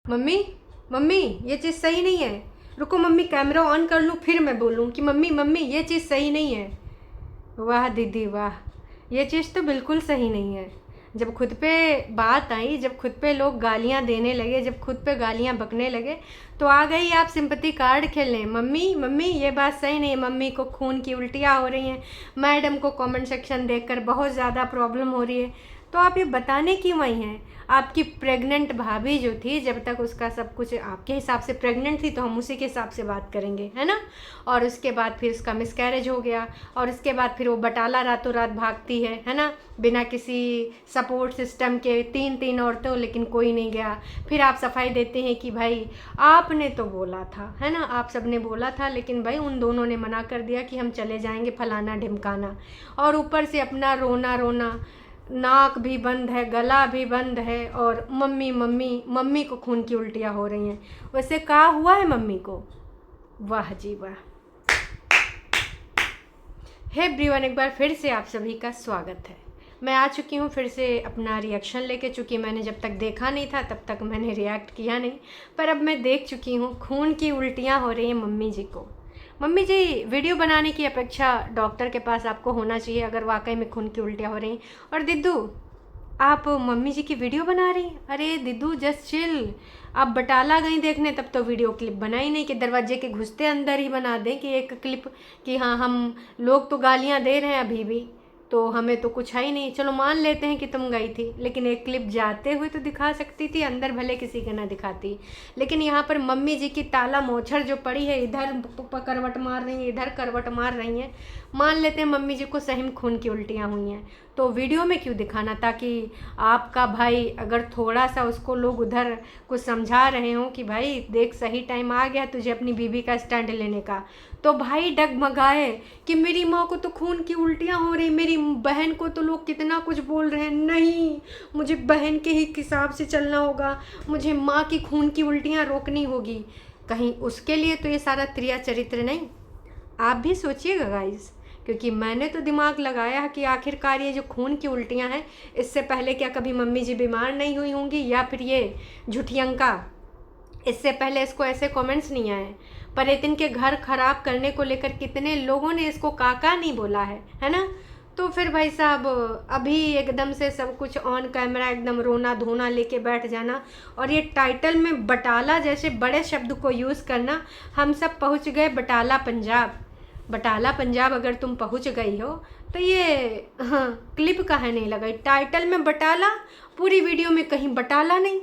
Mummy mummy ये चीज़ सही नहीं है। रुको मम्मी, कैमरा ऑन कर लूँ फिर मैं बोलूँ कि मम्मी मम्मी ये चीज़ सही नहीं है। वाह दीदी वाह, ये चीज़ तो बिल्कुल सही नहीं है। जब खुद पे बात आई, जब खुद पे लोग गालियाँ देने लगे, जब खुद पे गालियाँ बकने लगे, तो आ गई आप सिंपैथी कार्ड खेलने। मम्मी मम्मी ये बात सही नहीं है, मम्मी को खून की उल्टियाँ हो रही हैं, मैडम को कमेंट सेक्शन देखकर बहुत ज़्यादा प्रॉब्लम हो रही है। तो आप ये बताने क्यों आई हैं? आपकी प्रेग्नेंट भाभी जो थी, जब तक उसका सब कुछ आपके हिसाब से प्रेग्नेंट थी तो हम उसी के हिसाब से बात करेंगे, है ना। और उसके बाद फिर उसका मिसकैरेज हो गया, और उसके बाद फिर वो बटाला रातों रात भागती है ना, बिना किसी सपोर्ट सिस्टम के। तीन तीन औरतों, लेकिन कोई नहीं गया। फिर आप सफाई देते हैं कि भाई आपने तो बोला था, है ना, आप सबने बोला था, लेकिन भाई उन दोनों ने मना कर दिया कि हम चले जाएंगे फलाना ढिमकाना। और ऊपर से अपना रोना रोना, नाक भी बंद है, गला भी बंद है, और मम्मी मम्मी मम्मी को खून की उल्टियाँ हो रही हैं। वैसे क्या हुआ है मम्मी को? वाह जी वाह। हे एवरीवन, एक बार फिर से आप सभी का स्वागत है। मैं आ चुकी हूँ फिर से अपना रिएक्शन लेके, चूँकि मैंने जब तक देखा नहीं था तब तक मैंने रिएक्ट किया नहीं, पर अब मैं देख चुकी हूँ। खून की उल्टियाँ हो रही हैं मम्मी जी को। मम्मी जी, वीडियो बनाने की अपेक्षा डॉक्टर के पास आपको होना चाहिए अगर वाकई में खून की उल्टियाँ हो रही। और दिद्दू, आप मम्मी जी की वीडियो बना रही? अरे दिद्दू जस्ट चिल। आप बटाला गई देखने तब तो वीडियो क्लिप बनाई नहीं कि दरवाजे के घुसते अंदर ही बना दें कि एक क्लिप, कि हाँ हम लोग तो गालियाँ दे रहे हैं अभी भी, तो हमें तो कुछ है ही नहीं। चलो मान लेते हैं कि तुम गई थी, लेकिन एक क्लिप जाते हुए तो दिखा सकती थी, अंदर भले किसी के ना दिखाती। लेकिन यहाँ पर मम्मी जी की ताला मोछर जो पड़ी है, इधर करवट मार रही हैं, इधर करवट मार रही हैं। मान लेते हैं मम्मी जी को सही में खून की उल्टियाँ हुई हैं, तो वीडियो में क्यों दिखाना? ताकि आपका भाई, अगर थोड़ा सा उसको लोग उधर कुछ समझा रहे हों कि भाई देख सही टाइम आ गया तुझे अपनी बीवी का स्टैंड लेने का, तो भाई डगमगाए कि मेरी माँ को तो खून की उल्टियाँ हो रही, मेरी बहन को तो लोग कितना कुछ बोल रहे हैं। नहीं, मुझे बहन के ही हिसाब से चलना होगा, मुझे माँ की खून की उल्टियाँ रोकनी होगी। कहीं उसके लिए तो ये सारा त्रिया चरित्र नहीं? आप भी सोचिएगा गाइस, क्योंकि मैंने तो दिमाग लगाया है कि आखिरकार ये जो खून की उल्टियाँ हैं, इससे पहले क्या कभी मम्मी जी बीमार नहीं हुई होंगी, या फिर ये झुठियंका, इससे पहले इसको ऐसे कमेंट्स नहीं आए। पर इतन के घर खराब करने को लेकर कितने लोगों ने इसको काका नहीं बोला है ना। तो फिर भाई साहब अभी एकदम से सब कुछ ऑन कैमरा एकदम रोना धोना लेके बैठ जाना, और ये टाइटल में बटाला जैसे बड़े शब्द को यूज़ करना। हम सब पहुंच गए बटाला पंजाब। बटाला पंजाब अगर तुम पहुंच गई हो तो ये, हाँ, क्लिप कहाँ नहीं लगाई? टाइटल में बटाला, पूरी वीडियो में कहीं बटाला नहीं।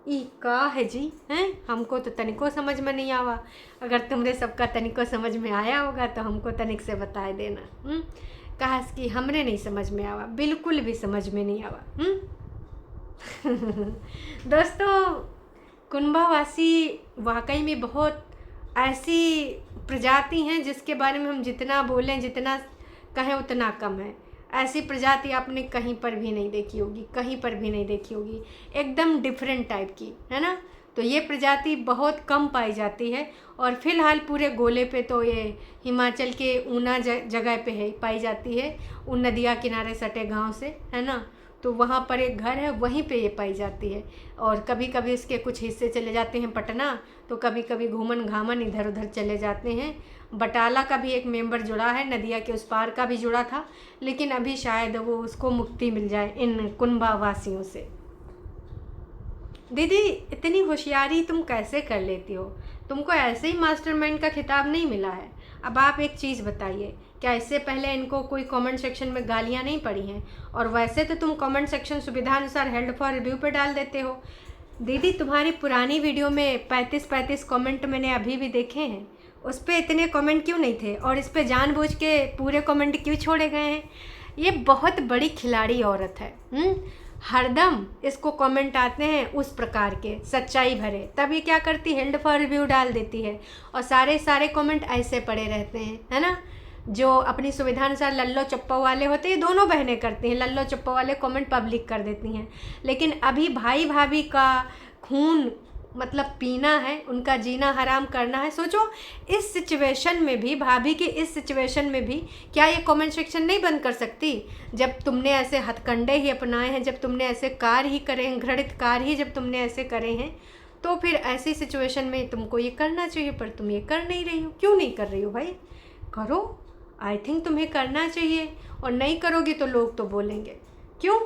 ई का है जी, हैं? हमको तो तनिको समझ में नहीं आवा। अगर तुमरे सबका तनिको समझ में आया होगा तो हमको तनिक से बताए देना। कहास कि हमरे नहीं समझ में आवा, बिल्कुल भी समझ में नहीं आवा। दोस्तों, कुंभावासी वाकई में बहुत ऐसी प्रजाति हैं जिसके बारे में हम जितना बोलें, जितना कहें उतना कम है। ऐसी प्रजाति आपने कहीं पर भी नहीं देखी होगी, कहीं पर भी नहीं देखी होगी, एकदम डिफरेंट टाइप की, है ना। तो ये प्रजाति बहुत कम पाई जाती है, और फिलहाल पूरे गोले पे तो ये हिमाचल के ऊना जगह पे है, पाई जाती है, उन नदिया किनारे सटे गांव से, है ना। तो वहाँ पर एक घर है, वहीं पे ये पाई जाती है। और कभी कभी इसके कुछ हिस्से चले जाते हैं पटना, तो कभी कभी घूमन घामन इधर उधर चले जाते हैं। बटाला का भी एक मेंबर जुड़ा है, नदिया के उस पार का भी जुड़ा था, लेकिन अभी शायद वो उसको मुक्ति मिल जाए इन कुंभा वासियों से। दीदी इतनी होशियारी तुम कैसे कर लेती हो? तुमको ऐसे ही मास्टरमाइंड का खिताब नहीं मिला है। अब आप एक चीज़ बताइए, क्या इससे पहले इनको कोई कमेंट सेक्शन में गालियाँ नहीं पड़ी हैं? और वैसे तो तुम कमेंट सेक्शन सुविधानुसार हेल्ड फॉर रिव्यू पे डाल देते हो। दीदी तुम्हारी पुरानी वीडियो में 35 कमेंट मैंने अभी भी देखे हैं, उस पर इतने कमेंट क्यों नहीं थे? और इस पर जानबूझ के पूरे कमेंट क्यों छोड़े गए हैं? ये बहुत बड़ी खिलाड़ी औरत है। हरदम इसको कमेंट आते हैं उस प्रकार के सच्चाई भरे, तब ये क्या करती, हेल्ड फॉर रिव्यू डाल देती है, और सारे कमेंट ऐसे पड़े रहते हैं, है ना। जो अपनी सुविधानुसार लल्लो चप्पो वाले होते हैं, दोनों बहनें करती हैं, लल्लो चप्पो वाले कमेंट पब्लिक कर देती हैं। लेकिन अभी भाई भाभी का खून मतलब पीना है, उनका जीना हराम करना है। सोचो इस सिचुएशन में भी, भाभी के इस सिचुएशन में भी क्या ये कमेंट सेक्शन नहीं बंद कर सकती? जब तुमने ऐसे हथकंडे ही अपनाए हैं, जब तुमने ऐसे कार्य ही करे हैं, घृणित कार्य ही जब तुमने ऐसे करे हैं, तो फिर ऐसी सिचुएशन में तुमको ये करना चाहिए, पर तुम ये कर नहीं रही हो। क्यों नहीं कर रही हो भाई? करो, आई थिंक तुम्हें करना चाहिए। और नहीं करोगी तो लोग तो बोलेंगे। क्यों?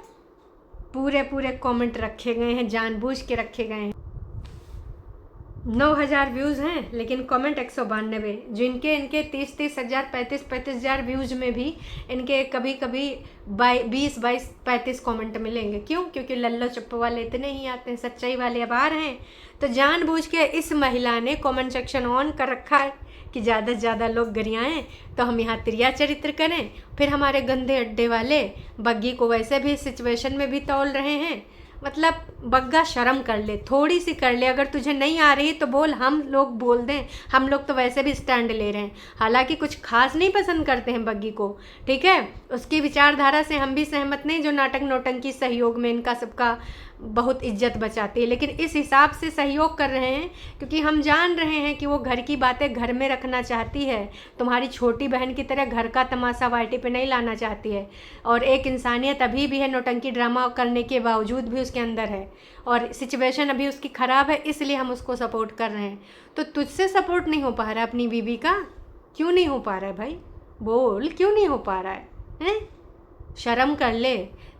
पूरे पूरे कमेंट रखे गए हैं, जानबूझ के रखे गए हैं। 9,000 व्यूज़ हैं लेकिन कमेंट 192। जिनके इनके 30-30 हज़ार 35-35 हज़ार व्यूज़ में भी इनके कभी कभी 20-22-35 कमेंट मिलेंगे। क्यों? क्योंकि लल्लो चप्पो वाले इतने ही आते हैं, सच्चाई वाले अब आ रहे हैं। तो जानबूझ के इस महिला ने कमेंट सेक्शन ऑन कर रखा है कि ज़्यादा से ज़्यादा लोग गरियाएँ, तो हम यहाँ त्रिया चरित्र करें। फिर हमारे गंदे अड्डे वाले बग्गी को वैसे भी सिचुएशन में भी तौल रहे हैं। मतलब बग्गा शर्म कर ले, थोड़ी सी कर ले। अगर तुझे नहीं आ रही तो बोल, हम लोग बोल दें। हम लोग तो वैसे भी स्टैंड ले रहे हैं। हालांकि कुछ खास नहीं पसंद करते हैं बग्गी को, ठीक है, उसकी विचारधारा से हम भी सहमत नहीं, जो नाटक नौटंकी सहयोग में इनका सबका बहुत इज्जत बचाती है। लेकिन इस हिसाब से सहयोग कर रहे हैं क्योंकि हम जान रहे हैं कि वो घर की बातें घर में रखना चाहती है। तुम्हारी छोटी बहन की तरह घर का तमाशा वाइटी पे नहीं लाना चाहती है। और एक इंसानियत अभी भी है, नौटंकी ड्रामा करने के बावजूद भी उसके अंदर है। और सिचुएशन अभी उसकी ख़राब है, इसलिए हम उसको सपोर्ट कर रहे हैं। तो तुझसे सपोर्ट नहीं हो पा रहा अपनी बीवी का? क्यों नहीं हो पा रहा है भाई? बोल, क्यों नहीं हो पा रहा है? शर्म कर ले।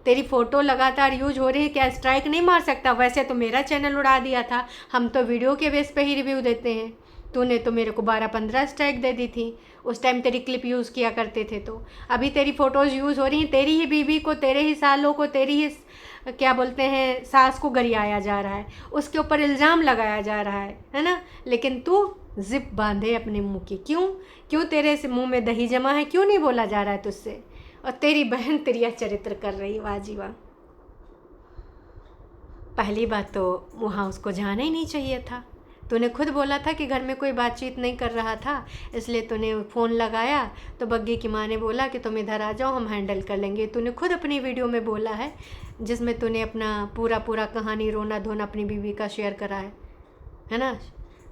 तेरी फ़ोटो लगातार यूज हो रही है, क्या स्ट्राइक नहीं मार सकता? वैसे तो मेरा चैनल उड़ा दिया था, हम तो वीडियो के बेस पे ही रिव्यू देते हैं। तूने तो मेरे को 12-15 स्ट्राइक दे दी थी, उस टाइम तेरी क्लिप यूज़ किया करते थे। तो अभी तेरी फ़ोटोज़ यूज़ हो रही हैं, तेरी ही बीवी को, तेरे ही सालों को, तेरी ही क्या बोलते हैं सास को गरियाया जा रहा है, उसके ऊपर इल्ज़ाम लगाया जा रहा है ना। लेकिन तू जिप बांधे अपने मुँह की। क्यों तेरे से मुँह में दही जमा है? क्यों नहीं बोला जा रहा है तुझसे? और तेरी बहन त्रिया चरित्र कर रही, वाह जी वाह। पहली बात तो वहाँ उसको जाना ही नहीं चाहिए था। तूने खुद बोला था कि घर में कोई बातचीत नहीं कर रहा था, इसलिए तूने फ़ोन लगाया। तो बग्गी की माँ ने बोला कि तुम इधर आ जाओ, हम हैंडल कर लेंगे। तूने खुद अपनी वीडियो में बोला है, जिसमें तूने अपना पूरा कहानी रोना धोना अपनी बीवी का शेयर करा है ना।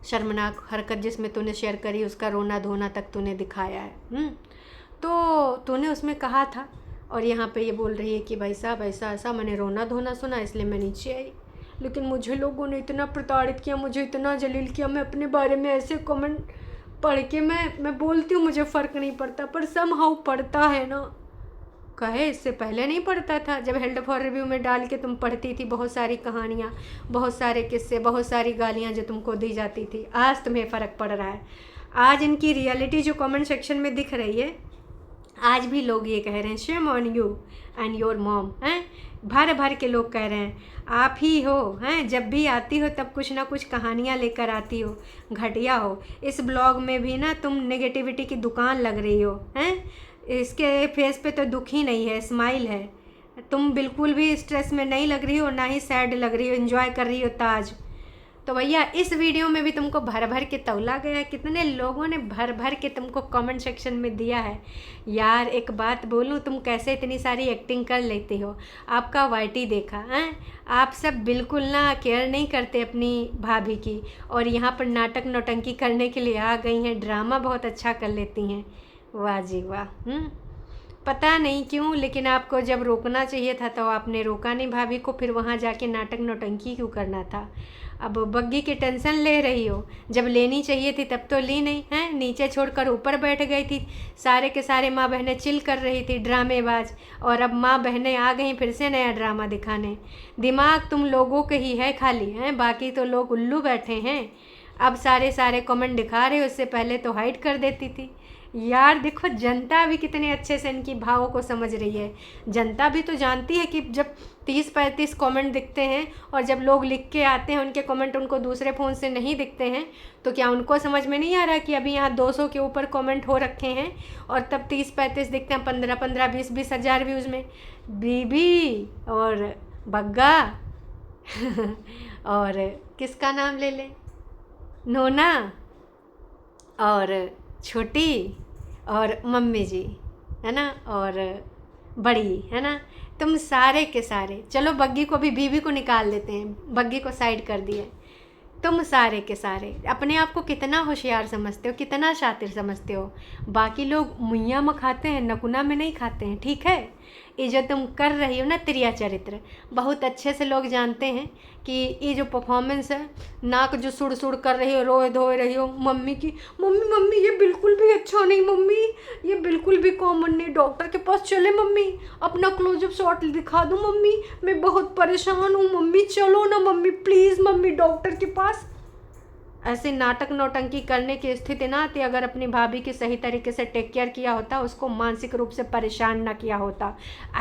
शर्मनाक हरकत जिसमें तूने शेयर करी, उसका रोना धोना तक तूने दिखाया है। तो तूने उसमें कहा था, और यहाँ पे ये बोल रही है कि भाई साहब ऐसा ऐसा, मैंने रोना धोना सुना इसलिए मैं नीचे आई। लेकिन मुझे लोगों ने इतना प्रताड़ित किया, मुझे इतना जलील किया। मैं अपने बारे में ऐसे कमेंट पढ़ के मैं बोलती हूँ मुझे फ़र्क नहीं पड़ता, पर समहाउ पड़ता है ना। कहे इससे पहले नहीं पढ़ता था, जब हेल्ड फॉर रिव्यू में डाल के तुम पढ़ती थी बहुत सारी कहानियाँ, बहुत सारे किस्से, बहुत सारी गालियाँ जो तुमको दी जाती थी। आज तुम्हें फ़र्क पड़ रहा है। आज इनकी रियलिटी जो कमेंट सेक्शन में दिख रही है, आज भी लोग ये कह रहे हैं shame on you and your mom, हैं। भर के लोग कह रहे हैं आप ही हो, हैं। जब भी आती हो तब कुछ ना कुछ कहानियाँ लेकर आती हो, घटिया हो। इस ब्लॉग में भी ना तुम नेगेटिविटी की दुकान लग रही हो, हैं। इसके फेस पे तो दुख ही नहीं है, स्माइल है। तुम बिल्कुल भी स्ट्रेस में नहीं लग रही हो, ना ही सैड लग रही हो, एंजॉय कर रही हो ताज। तो भैया इस वीडियो में भी तुमको भर के तौला गया है। कितने लोगों ने भर के तुमको कमेंट सेक्शन में दिया है। यार एक बात बोलूँ, तुम कैसे इतनी सारी एक्टिंग कर लेते हो? आपका वाइटी देखा हैं, आप सब बिल्कुल ना केयर नहीं करते अपनी भाभी की, और यहाँ पर नाटक नौटंकी करने के लिए आ गई हैं। ड्रामा बहुत अच्छा कर लेती हैं, वाह जी वाह। पता नहीं क्यों, लेकिन आपको जब रोकना चाहिए था तो आपने रोका नहीं भाभी को, फिर वहाँ जाके नाटक नौटंकी क्यों करना था? अब बग्गी की टेंशन ले रही हो, जब लेनी चाहिए थी तब तो ली नहीं, हैं। नीचे छोड़कर ऊपर बैठ गई थी। सारे के सारे माँ बहनें चिल कर रही थी, ड्रामेबाज। और अब माँ बहनें आ गई फिर से नया ड्रामा दिखाने। दिमाग तुम लोगों के ही है खाली, हैं, बाकी तो लोग उल्लू बैठे हैं। अब सारे कमेंट दिखा रहे हो, उससे पहले तो हाइड कर देती थी। यार देखो जनता भी कितने अच्छे से इनकी भावों को समझ रही है। जनता भी तो जानती है कि जब 30-35 कमेंट दिखते हैं और जब लोग लिख के आते हैं उनके कमेंट उनको दूसरे फ़ोन से नहीं दिखते हैं, तो क्या उनको समझ में नहीं आ रहा कि अभी यहाँ 200 के ऊपर कमेंट हो रखे हैं और तब 30-35 दिखते हैं, 15-15 20-20 हज़ार व्यूज़ में। बीबी और बग्गा और किसका नाम ले लें, नोना और छोटी और मम्मी जी, है ना, और बड़ी, है ना। तुम सारे के सारे, चलो बग्गी को भी, बीवी को निकाल देते हैं, बग्गी को साइड कर दिए। तुम सारे के सारे अपने आप को कितना होशियार समझते हो, कितना शातिर समझते हो। बाकी लोग मुइयाँ में खाते हैं, नकुना में नहीं खाते हैं, ठीक है। ये जो तुम कर रही हो ना त्रिया चरित्र, बहुत अच्छे से लोग जानते हैं कि ये जो परफॉर्मेंस है, नाक जो सुड़ सुड़ कर रही हो, रोए धोए रही हो मम्मी की, मम्मी मम्मी ये बिल्कुल भी अच्छा नहीं मम्मी, ये बिल्कुल भी कॉमन नहीं, डॉक्टर के पास चले मम्मी, अपना क्लोजअप शॉट दिखा दो मम्मी, मैं बहुत परेशान हूँ मम्मी, चलो ना मम्मी प्लीज़ मम्मी डॉक्टर के पास। ऐसे नाटक नौटंकी करने की स्थिति ना आती अगर अपनी भाभी की सही तरीके से टेक केयर किया होता, उसको मानसिक रूप से परेशान ना किया होता।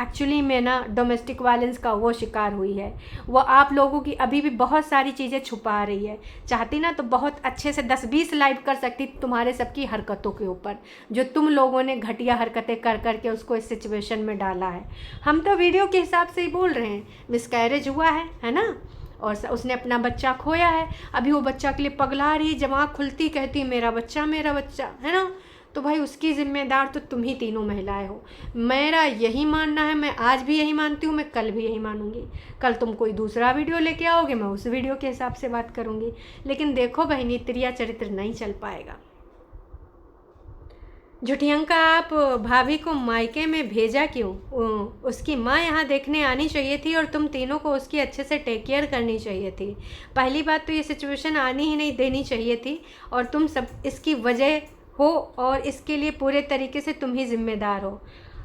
एक्चुअली मैं ना डोमेस्टिक वायलेंस का वो शिकार हुई है, वो आप लोगों की अभी भी बहुत सारी चीज़ें छुपा रही है। चाहती ना तो बहुत अच्छे से 10-20 लाइव कर सकती तुम्हारे सबकी हरकतों के ऊपर, जो तुम लोगों ने घटिया हरकतें कर करके उसको इस सिचुएशन में डाला है। हम तो वीडियो के हिसाब से ही बोल रहे हैं, मिसकैरेज हुआ है ना, और उसने अपना बच्चा खोया है, अभी वो बच्चा के लिए पगला रही, जब आँख खुलती कहती मेरा बच्चा है ना। तो भाई उसकी ज़िम्मेदार तो तुम ही तीनों महिलाएं हो। मेरा यही मानना है, मैं आज भी यही मानती हूँ, मैं कल भी यही मानूंगी। कल तुम कोई दूसरा वीडियो लेके आओगे, मैं उस वीडियो के हिसाब से बात करूँगी। लेकिन देखो बहनी, त्रिया चरित्र नहीं चल पाएगा। झुटियंका, आप भाभी को मायके में भेजा क्यों? उसकी माँ यहाँ देखने आनी चाहिए थी और तुम तीनों को उसकी अच्छे से टेक केयर करनी चाहिए थी। पहली बात तो ये सिचुएशन आनी ही नहीं देनी चाहिए थी, और तुम सब इसकी वजह हो, और इसके लिए पूरे तरीके से तुम ही जिम्मेदार हो।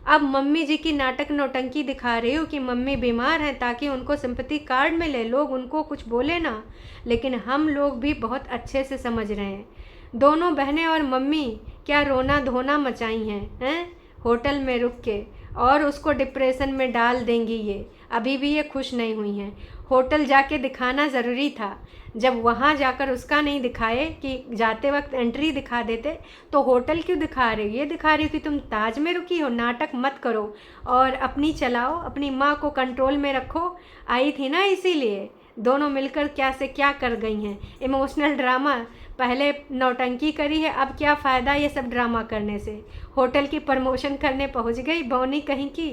अब मम्मी जी की नाटक नौटंकी दिखा रही हो कि मम्मी बीमार हैं ताकि उनको सिंपैथी कार्ड मिले, लोग उनको कुछ बोले ना। लेकिन हम लोग भी बहुत अच्छे से समझ रहे हैं, दोनों बहनें और मम्मी क्या रोना धोना मचाई हैं होटल में रुक के, और उसको डिप्रेशन में डाल देंगी। ये अभी भी ये खुश नहीं हुई हैं। होटल जाके दिखाना ज़रूरी था, जब वहाँ जाकर उसका नहीं दिखाए कि जाते वक्त एंट्री दिखा देते, तो होटल क्यों दिखा रही हो? ये दिखा रही हो कि तुम ताज में रुकी हो। नाटक मत करो और अपनी चलाओ, अपनी माँ को कंट्रोल में रखो। आई थी ना इसीलिए, दोनों मिलकर क्या से क्या कर गई हैं। इमोशनल ड्रामा, पहले नौटंकी करी है, अब क्या फ़ायदा ये सब ड्रामा करने से? होटल की प्रमोशन करने पहुंच गई बौनी कहीं की।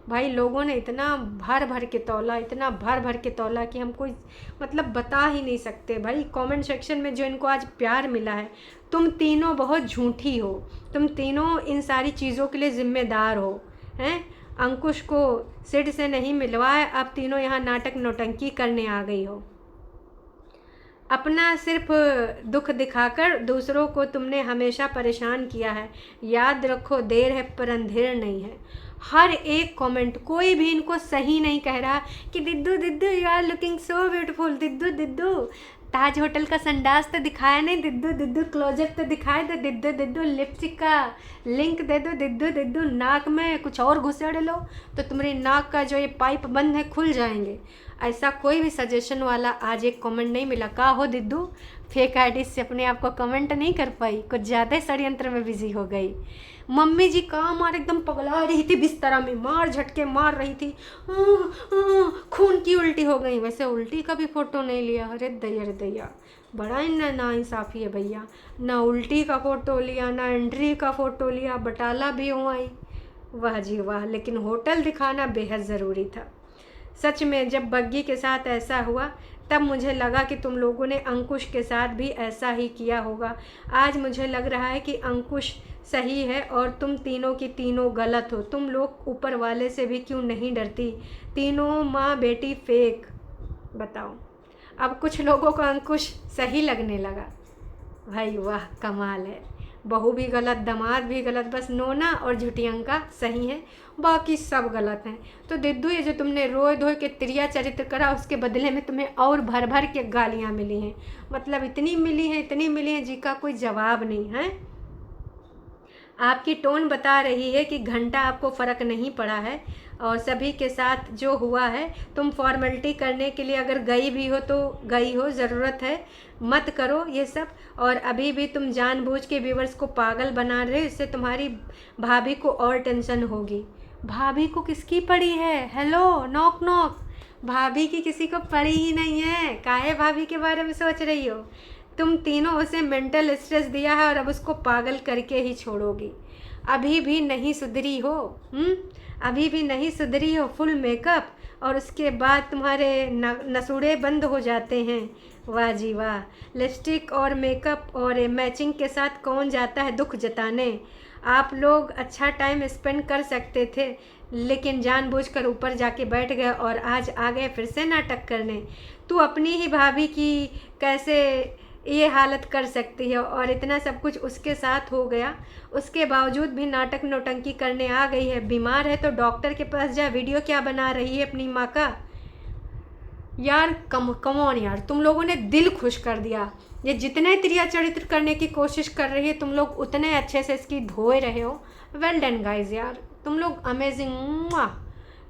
भाई लोगों ने इतना भर भर के तौला, इतना भर भर के तौला कि हम कोई मतलब बता ही नहीं सकते। भाई कमेंट सेक्शन में जो इनको आज प्यार मिला है, तुम तीनों बहुत झूठी हो, तुम तीनों इन सारी चीज़ों के लिए ज़िम्मेदार हो हैं। अंकुश को सिड से नहीं मिलवाया, अब तीनों यहाँ नाटक नौटंकी करने आ गई हो। अपना सिर्फ दुख दिखाकर दूसरों को तुमने हमेशा परेशान किया है। याद रखो, देर है पर अंधेर नहीं है। हर एक कमेंट, कोई भी इनको सही नहीं कह रहा कि दिद्दू दिद्दू you are looking so beautiful, दिद्दू दिद्दू ताज होटल का संडास तो दिखाया नहीं, दिद्दू दिद्दू क्लोजअप तो दिखाए दो, दिद्दू दिद्दू लिपस्टिक का लिंक दे दो, दिद्दू दिद्दू नाक में कुछ और घुसेड़ लो तो तुम्हारी नाक का जो ये पाइप बंद है खुल जाएंगे। ऐसा कोई भी सजेशन वाला आज एक कमेंट नहीं मिला। का हो दिद्दू, फेक आईडी से अपने आप को कमेंट नहीं कर पाई, कुछ ज़्यादा ही षड्यंत्र में बिजी हो गई। मम्मी जी कहाँ मार, एकदम पगला रही थी, बिस्तर में मार झटके मार रही थी, खून की उल्टी हो गई। वैसे उल्टी का भी फ़ोटो नहीं लिया। अरे दैया, बड़ा ही नाइंसाफ़ी है भैया, ना उल्टी का फ़ोटो लिया, ना एंट्री का फ़ोटो लिया, बटाला भी हो आई। वाह जी वाह, लेकिन होटल दिखाना बेहद ज़रूरी था। सच में जब बग्गी के साथ ऐसा हुआ तब मुझे लगा कि तुम लोगों ने अंकुश के साथ भी ऐसा ही किया होगा। आज मुझे लग रहा है कि अंकुश सही है और तुम तीनों की तीनों गलत हो। तुम लोग ऊपर वाले से भी क्यों नहीं डरती? तीनों माँ बेटी फेक। बताओ, अब कुछ लोगों को अंकुश सही लगने लगा। भाई वाह, कमाल है। बहू भी गलत, दामाद भी गलत, बस नोना और झुटियंका सही हैं, बाकी सब गलत हैं। तो दिद्दू, ये जो तुमने रोए धोए के त्रिया चरित्र करा, उसके बदले में तुम्हें और भर भर के गालियाँ मिली हैं। मतलब इतनी मिली हैं जिसका कोई जवाब नहीं है। आपकी टोन बता रही है कि घंटा आपको फ़र्क नहीं पड़ा है, और सभी के साथ जो हुआ है तुम फॉर्मेलिटी करने के लिए अगर गई भी हो तो गई हो, ज़रूरत है मत करो ये सब। और अभी भी तुम जानबूझ के व्यूवर्स को पागल बना रहे हो, इससे तुम्हारी भाभी को और टेंशन होगी। भाभी को किसकी पड़ी है? Hello, knock knock. भाभी की किसी को पड़ी ही नहीं है, काहे भाभी के बारे में सोच रही हो? तुम तीनों उसे मेंटल स्ट्रेस दिया है और अब उसको पागल करके ही छोड़ोगी। अभी भी नहीं सुधरी हो, अभी भी नहीं सुधरी हो। फुल मेकअप और उसके बाद तुम्हारे नसूड़े बंद हो जाते हैं। वाह जी वाह, लिपस्टिक और मेकअप और मैचिंग के साथ कौन जाता है दुख जताने? आप लोग अच्छा टाइम स्पेंड कर सकते थे, लेकिन जानबूझकर ऊपर जाके बैठ गए और आज आ गए फिर से नाटक करने। तू अपनी ही भाभी की कैसे ये हालत कर सकती है, और इतना सब कुछ उसके साथ हो गया, उसके बावजूद भी नाटक नौटंकी करने आ गई है। बीमार है तो डॉक्टर के पास जा, वीडियो क्या बना रही है अपनी माँ का। यार कम ऑन यार, तुम लोगों ने दिल खुश कर दिया। ये जितने त्रिया चरित्र करने की कोशिश कर रही है तुम लोग उतने अच्छे से इसकी धोए रहे हो। वेल डन गाइज यार, तुम लोग अमेजिंग।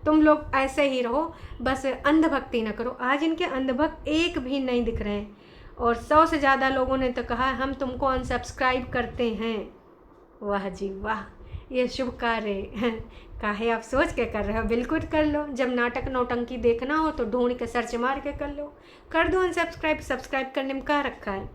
तुम लोग ऐसे ही रहो, बस अंधभक्ति ना करो। आज इनके अंधभक्त एक भी नहीं दिख रहे हैं, और 100 से ज़्यादा लोगों ने तो कहा हम तुमको अनसब्सक्राइब करते हैं। वाह जी वाह, ये शुभ कार्य काहे आप सोच के कर रहे हो, बिल्कुल कर लो। जब नाटक नौटंकी देखना हो तो ढूंढ के सर्च मार के कर लो, कर दो अनसब्सक्राइब। सब्सक्राइब करने में क्या रखा है।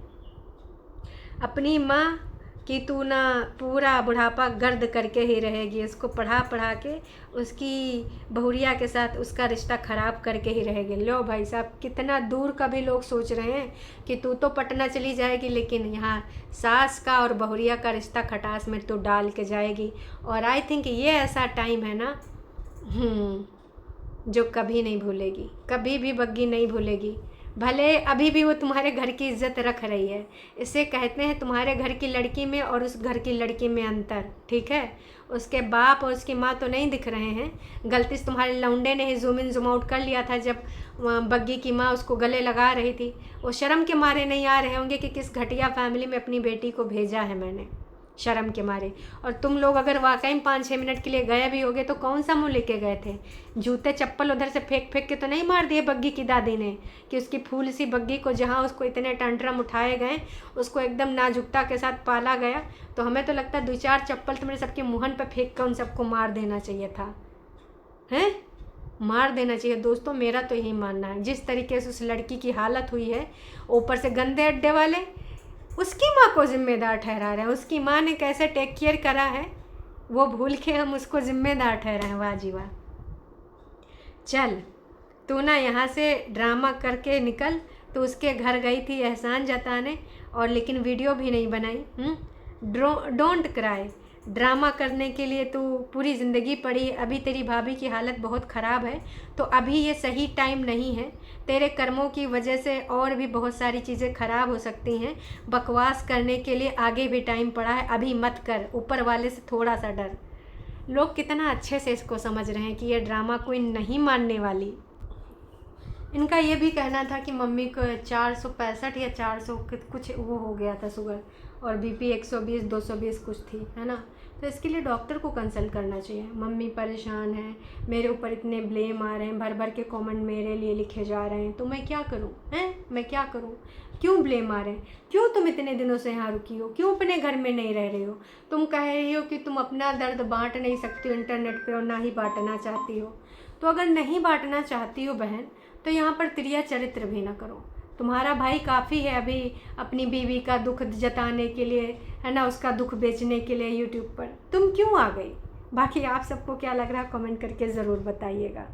अपनी माँ कि तू ना पूरा बुढ़ापा गर्द करके ही रहेगी, उसको पढ़ा पढ़ा के उसकी बहुरिया के साथ उसका रिश्ता ख़राब करके ही रहेगी। लो भाई साहब, कितना दूर का भी लोग सोच रहे हैं कि तू तो पटना चली जाएगी, लेकिन यहाँ सास का और बहुरिया का रिश्ता खटास में तू डाल के जाएगी। और आई थिंक ये ऐसा टाइम है ना जो कभी नहीं भूलेगी, कभी भी बग्गी नहीं भूलेगी। भले अभी भी वो तुम्हारे घर की इज्जत रख रही है। इसे कहते हैं तुम्हारे घर की लड़की में और उस घर की लड़की में अंतर, ठीक है। उसके बाप और उसकी माँ तो नहीं दिख रहे हैं। गलती से तुम्हारे लौंडे ने ही जूम इन जूम आउट कर लिया था जब बग्गी की माँ उसको गले लगा रही थी। वो शर्म के मारे नहीं आ रहे होंगे कि किस घटिया फैमिली में अपनी बेटी को भेजा है मैंने, शर्म के मारे। और तुम लोग अगर वाकई में 5-6 मिनट के लिए गए भी होगे तो कौन सा मुँह लेके गए थे। जूते चप्पल उधर से फेंक फेंक के तो नहीं मार दिए बग्गी की दादी ने, कि उसकी फूल सी बग्गी को जहाँ उसको इतने टंटरम उठाए गए, उसको एकदम नाजुकता के साथ पाला गया। तो हमें तो लगता है 2-4 चप्पल तुम्हें सबके मुहन पर फेंक कर उन सबको मार देना चाहिए था, हैं, मार देना चाहिए। दोस्तों मेरा तो यही मानना है, जिस तरीके से उस लड़की की हालत हुई है, ऊपर से गंदे अड्डे वाले उसकी माँ को जिम्मेदार ठहरा रहे हैं। उसकी माँ ने कैसे टेक केयर करा है वो भूल के हम उसको जिम्मेदार ठहराएं। वाह जी वाह। चल तू ना यहाँ से ड्रामा करके निकल। तो उसके घर गई थी एहसान जताने, और लेकिन वीडियो भी नहीं बनाई। डोंट क्राई, ड्रामा करने के लिए तू पूरी ज़िंदगी पड़ी। अभी तेरी भाभी की हालत बहुत ख़राब है, तो अभी ये सही टाइम नहीं है। तेरे कर्मों की वजह से और भी बहुत सारी चीज़ें ख़राब हो सकती हैं। बकवास करने के लिए आगे भी टाइम पड़ा है, अभी मत कर। ऊपर वाले से थोड़ा सा डर। लोग कितना अच्छे से इसको समझ रहे हैं कि ये ड्रामा कोई नहीं मानने वाली। इनका ये भी कहना था कि मम्मी को 465 या 400 कुछ वो हो गया था शुगर, और बीपी 120-220 कुछ थी, है ना। तो इसके लिए डॉक्टर को कंसल्ट करना चाहिए। मम्मी परेशान है, मेरे ऊपर इतने ब्लेम आ रहे हैं, भर भर के कमेंट मेरे लिए लिखे जा रहे हैं, तो मैं क्या करूं, हैं, मैं क्या करूं। क्यों ब्लेम आ रहे हैं, क्यों तुम इतने दिनों से यहाँ रुकी हो, क्यों अपने घर में नहीं रह रही हो। तुम कह रही हो कि तुम अपना दर्द बांट नहीं सकती हो इंटरनेट पे, और ना ही बांटना चाहती हो। तो अगर नहीं बांटना चाहती हो बहन, तो यहाँ पर त्रिया चरित्र भी ना करो। तुम्हारा भाई काफ़ी है अभी अपनी बीवी का दुख जताने के लिए, है ना, उसका दुख बेचने के लिए यूट्यूब पर। तुम क्यों आ गई। बाकी आप सबको क्या लग रहा है कमेंट करके ज़रूर बताइएगा।